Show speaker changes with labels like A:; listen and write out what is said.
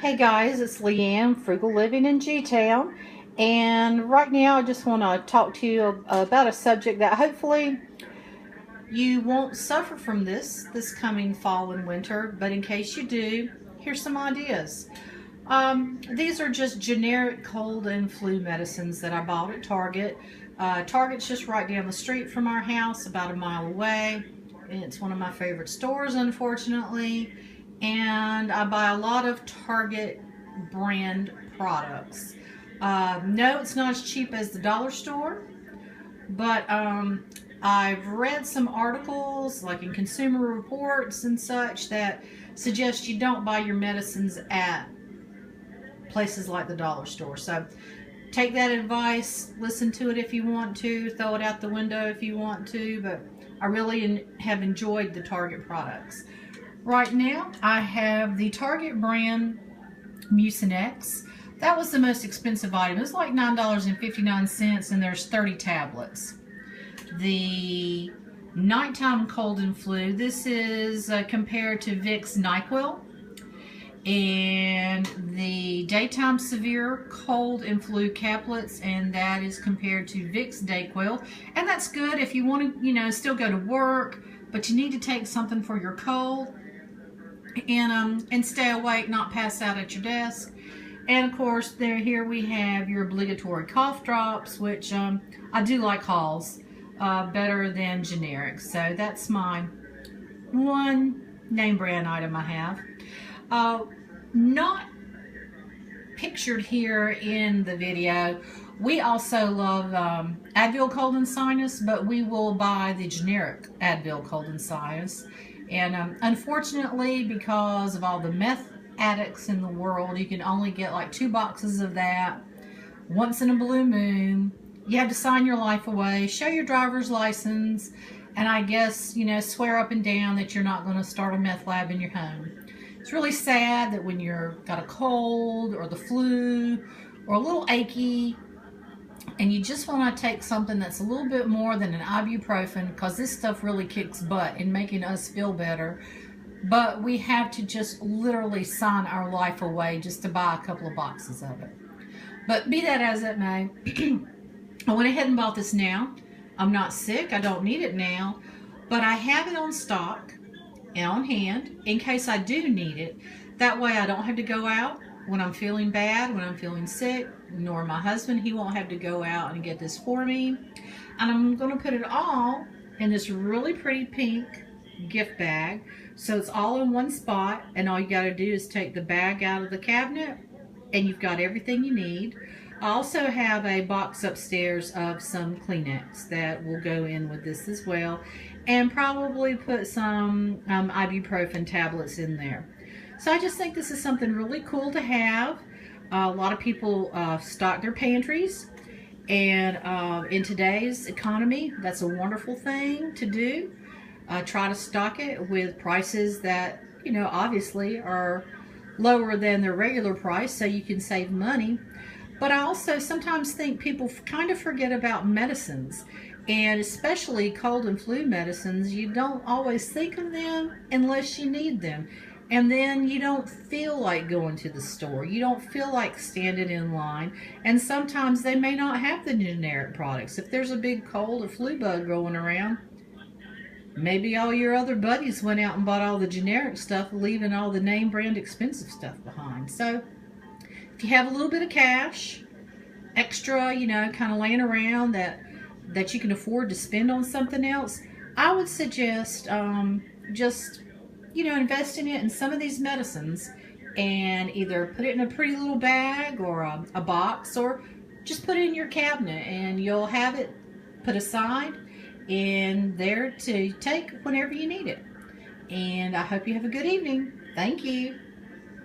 A: Hey guys, it's Leanne, Frugal Living in G-Town, and right now I just want to talk to you about a subject that hopefully you won't suffer from this coming fall and winter, but in case you do, here's some ideas. These are just generic cold and flu medicines that I bought at Target. Target's just right down the street from our house, about a mile away. And it's one of my favorite stores, unfortunately. And I buy a lot of Target brand products. No, it's not as cheap as the dollar store, but I've read some articles, like in Consumer Reports and such, that suggest you don't buy your medicines at places like the dollar store. So take that advice, listen to it if you want to, throw it out the window if you want to, but I really have enjoyed the Target products. Right now, I have the Target brand Mucinex. That was the most expensive item. It was like $9.59, and there's 30 tablets. The nighttime cold and flu, this is compared to Vicks NyQuil. And the daytime severe cold and flu caplets, and that is compared to Vicks DayQuil. And that's good if you want to, still go to work, but you need to take something for your cold and stay awake, not pass out at your desk. And of course, here we have your obligatory cough drops, which I do like Halls better than generics. So that's my one name brand item I have. Not pictured here in the video, we also love Advil cold and sinus, but we will buy the generic Advil cold and sinus. And unfortunately, because of all the meth addicts in the world, you can only get like 2 boxes of that once in a blue moon. You have to sign your life away, show your driver's license, and I guess, swear up and down that you're not going to start a meth lab in your home. It's really sad that when you've got a cold or the flu or a little achy and you just want to take something that's a little bit more than an ibuprofen, because this stuff really kicks butt in making us feel better, but we have to just literally sign our life away just to buy a couple of boxes of it. But be that as it may, I went ahead and bought this now. I'm not sick, I don't need it now, but I have it on stock and on hand in case I do need it. That way I don't have to go out when I'm feeling bad, when I'm feeling sick, nor my husband. He won't have to go out and get this for me. And I'm going to put it all in this really pretty pink gift bag, so it's all in one spot, and all you got to do is take the bag out of the cabinet and you've got everything you need. I also have a box upstairs of some Kleenex that will go in with this as well, and probably put some ibuprofen tablets in there. So I just think this is something really cool to have. A lot of people stock their pantries, and in today's economy, that's a wonderful thing to do. Try to stock it with prices that, obviously are lower than their regular price, so you can save money. But I also sometimes think people kind of forget about medicines, and especially cold and flu medicines. You don't always think of them unless you need them. And then you don't feel like going to the store. You don't feel like standing in line. And sometimes they may not have the generic products. If there's a big cold or flu bug going around, maybe all your other buddies went out and bought all the generic stuff, leaving all the name brand expensive stuff behind. So if you have a little bit of cash, extra, kind of laying around that you can afford to spend on something else, I would suggest just investing it in some of these medicines, and either put it in a pretty little bag or a box, or just put it in your cabinet, and you'll have it put aside and there to take whenever you need it. And I hope you have a good evening. Thank you.